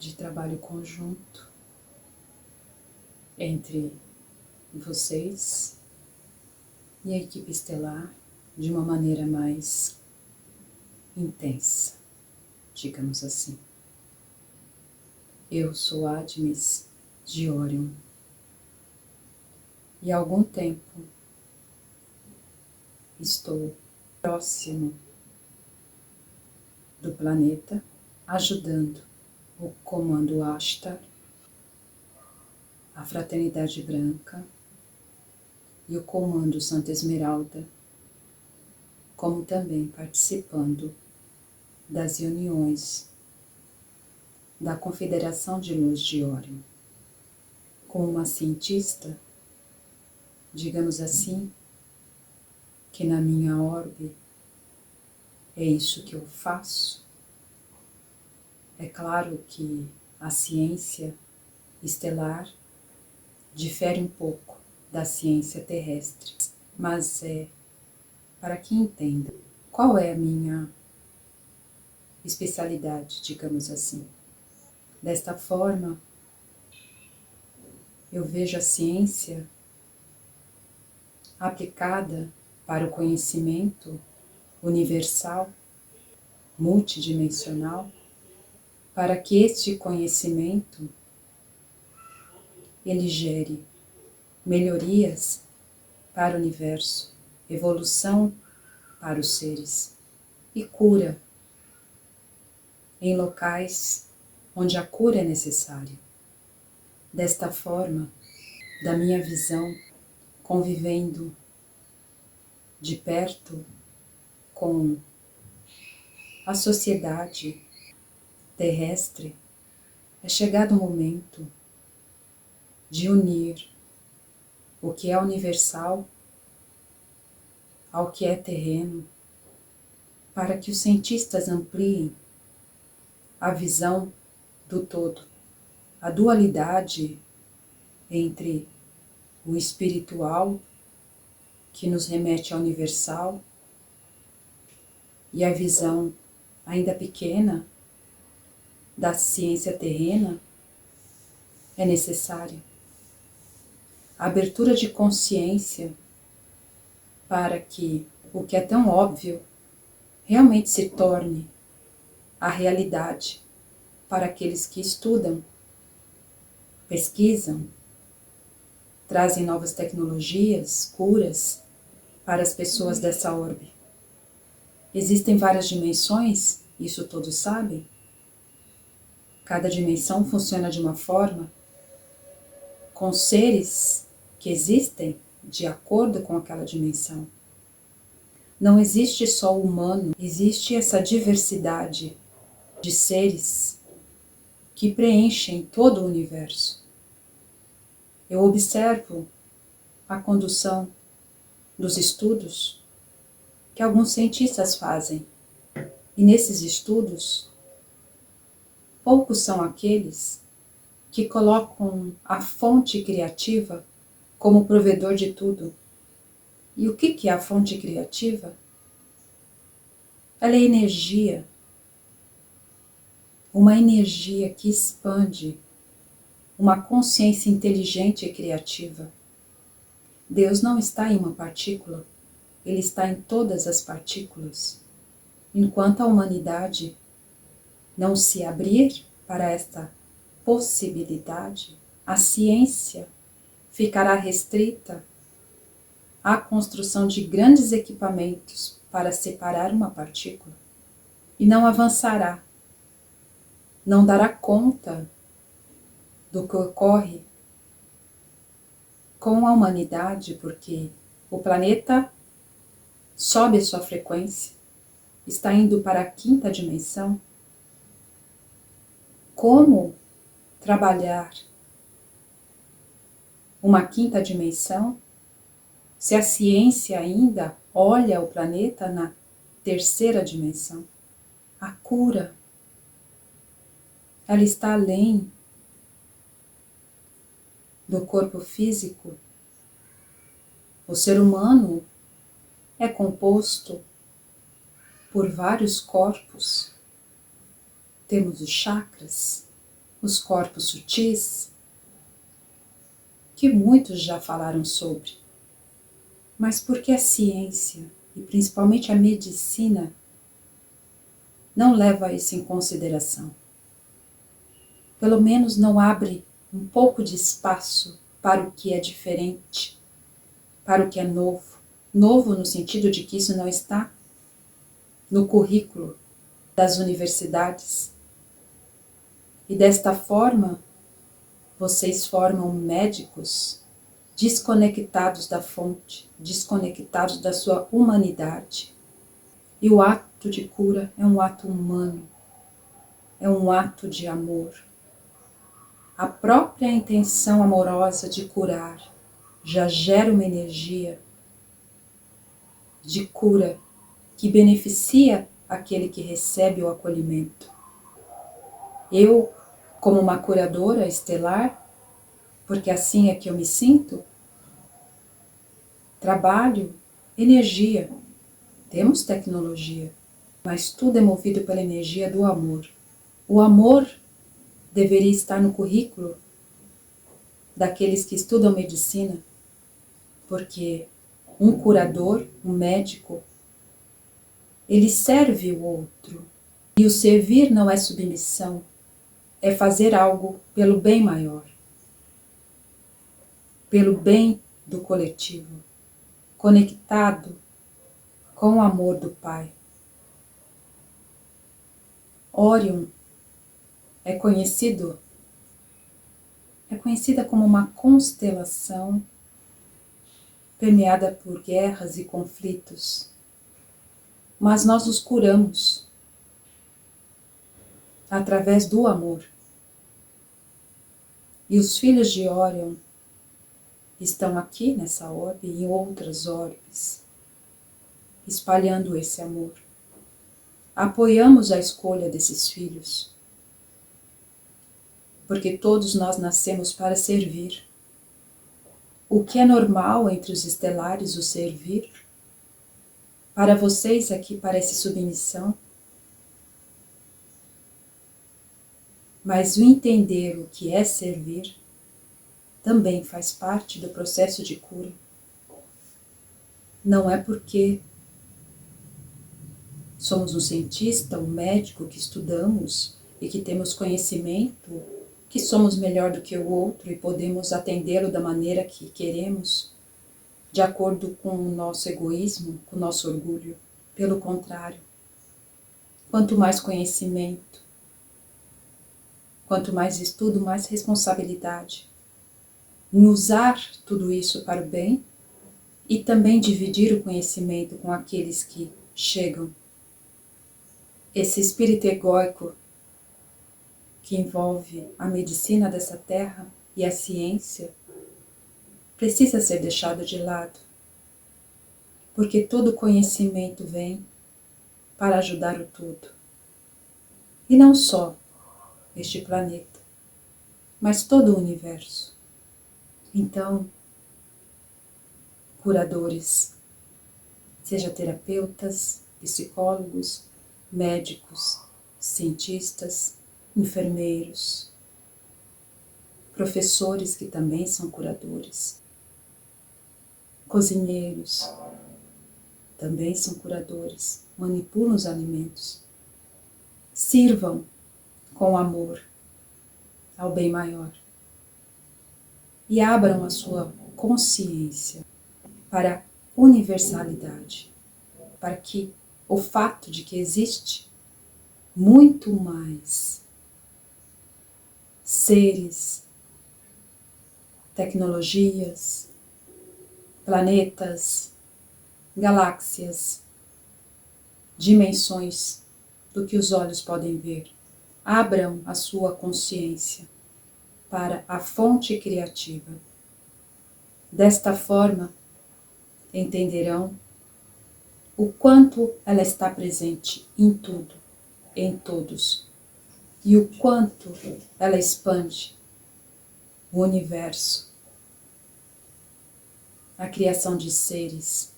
de trabalho conjunto entre vocês e a equipe estelar de uma maneira mais intensa, digamos assim. Eu sou Admis de Orion e há algum tempo estou próximo do planeta, ajudando o Comando Ashtar, a Fraternidade Branca e o Comando Santa Esmeralda, como também participando das reuniões da Confederação de Luz de Orion. Como uma cientista, digamos assim, que na minha orbe é isso que eu faço. É claro que a ciência estelar difere um pouco da ciência terrestre, mas para que entenda qual é a minha especialidade, digamos assim. Desta forma, eu vejo a ciência aplicada para o conhecimento universal, multidimensional, para que este conhecimento ele gere melhorias para o universo, evolução para os seres e cura em locais onde a cura é necessária. Desta forma, da minha visão, convivendo de perto com a sociedade terrestre, é chegado o momento de unir o que é universal ao que é terreno, para que os cientistas ampliem a visão do todo, a dualidade entre o espiritual, que nos remete ao universal, e a visão ainda pequena da ciência terrena, é necessária. A abertura de consciência para que o que é tão óbvio realmente se torne a realidade para aqueles que estudam, pesquisam, trazem novas tecnologias, curas para as pessoas dessa orbe. Existem várias dimensões, isso todos sabem. Cada dimensão funciona de uma forma, com seres que existem de acordo com aquela dimensão. Não existe só o humano, existe essa diversidade de seres que preenchem todo o universo. Eu observo a condução dos estudos que alguns cientistas fazem, e nesses estudos, poucos são aqueles que colocam a fonte criativa como provedor de tudo. E o que é a fonte criativa? Ela é energia. Uma energia que expande, uma consciência inteligente e criativa. Deus não está em uma partícula, Ele está em todas as partículas. Enquanto a humanidade não se abrir para esta possibilidade, a ciência ficará restrita à construção de grandes equipamentos para separar uma partícula e não avançará, não dará conta do que ocorre com a humanidade, porque o planeta sobe a sua frequência, está indo para a 5ª dimensão. Como trabalhar uma 5ª dimensão se a ciência ainda olha o planeta na 3ª dimensão? A cura, ela está além do corpo físico. O ser humano é composto por vários corpos. Temos os chakras, os corpos sutis, que muitos já falaram sobre, mas porque a ciência, e principalmente a medicina, não leva isso em consideração. Pelo menos não abre um pouco de espaço para o que é diferente, para o que é novo. Novo no sentido de que isso não está no currículo das universidades. E desta forma, vocês formam médicos desconectados da fonte, desconectados da sua humanidade. E o ato de cura é um ato humano, é um ato de amor. A própria intenção amorosa de curar já gera uma energia de cura que beneficia aquele que recebe o acolhimento. Eu, como uma curadora estelar, porque assim é que eu me sinto, trabalho energia. Temos tecnologia, mas tudo é movido pela energia do amor. O amor deveria estar no currículo daqueles que estudam medicina, porque um curador, um médico, ele serve o outro. E o servir não é submissão, é fazer algo pelo bem maior, pelo bem do coletivo, conectado com o amor do Pai. Órion é conhecida como uma constelação permeada por guerras e conflitos, mas nós os curamos através do amor. E os filhos de Órion estão aqui nessa orbe e em outras orbes, espalhando esse amor. Apoiamos a escolha desses filhos, porque todos nós nascemos para servir. O que é normal entre os estelares, o servir, para vocês aqui parece submissão, mas o entender o que é servir também faz parte do processo de cura. Não é porque somos um cientista, um médico que estudamos e que temos conhecimento, que somos melhor do que o outro e podemos atendê-lo da maneira que queremos, de acordo com o nosso egoísmo, com o nosso orgulho. Pelo contrário, quanto mais conhecimento, quanto mais estudo, mais responsabilidade em usar tudo isso para o bem e também dividir o conhecimento com aqueles que chegam. Esse espírito egóico que envolve a medicina dessa terra e a ciência precisa ser deixado de lado, porque todo conhecimento vem para ajudar o todo. E não só este planeta, mas todo o universo. Então, curadores, seja terapeutas, psicólogos, médicos, cientistas, enfermeiros, professores que também são curadores, cozinheiros, também são curadores, manipulam os alimentos. Sirvam com amor ao bem maior e abram a sua consciência para a universalidade, para que o fato de que existe muito mais seres, tecnologias, planetas, galáxias, dimensões do que os olhos podem ver. Abram a sua consciência para a fonte criativa. Desta forma, entenderão o quanto ela está presente em tudo, em todos, e o quanto ela expande o universo, a criação de seres,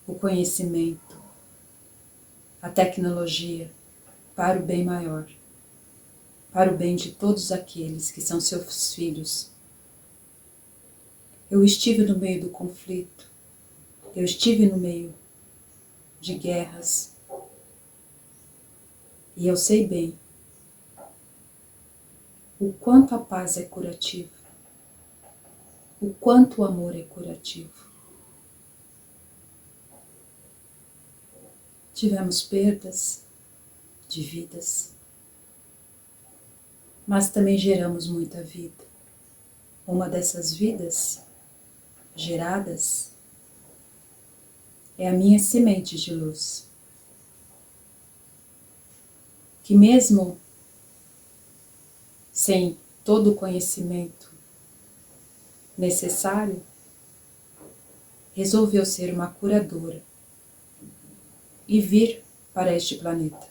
o conhecimento, a tecnologia para o bem maior, para o bem de todos aqueles que são seus filhos. Eu estive no meio do conflito, eu estive no meio de guerras, e eu sei bem o quanto a paz é curativa, o quanto o amor é curativo. Tivemos perdas de vidas, mas também geramos muita vida. Uma dessas vidas geradas é a minha semente de luz, que mesmo sem todo o conhecimento necessário, resolveu ser uma curadora e vir para este planeta.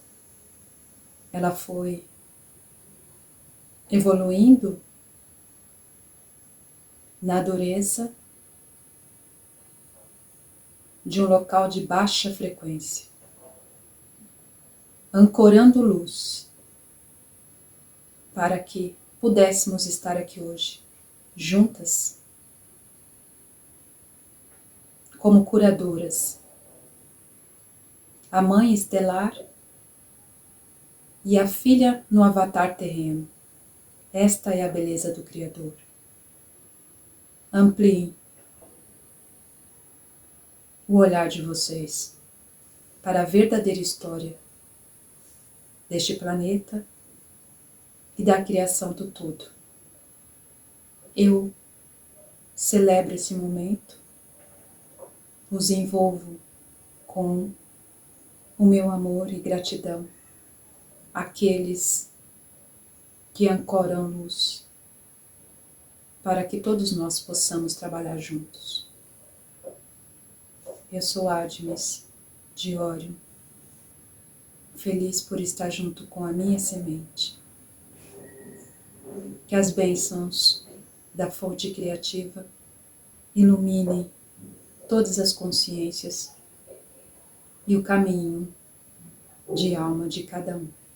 Ela foi evoluindo na dureza de um local de baixa frequência, ancorando luz para que pudéssemos estar aqui hoje, juntas, como curadoras, a mãe estelar e a filha no avatar terreno. Esta é a beleza do Criador. Ampliem o olhar de vocês para a verdadeira história deste planeta e da criação do todo. Eu celebro esse momento, os envolvo com o meu amor e gratidão àqueles que ancoram luz, para que todos nós possamos trabalhar juntos. Eu sou Artemis de Órion, feliz por estar junto com a minha semente. Que as bênçãos da fonte criativa iluminem todas as consciências e o caminho de alma de cada um.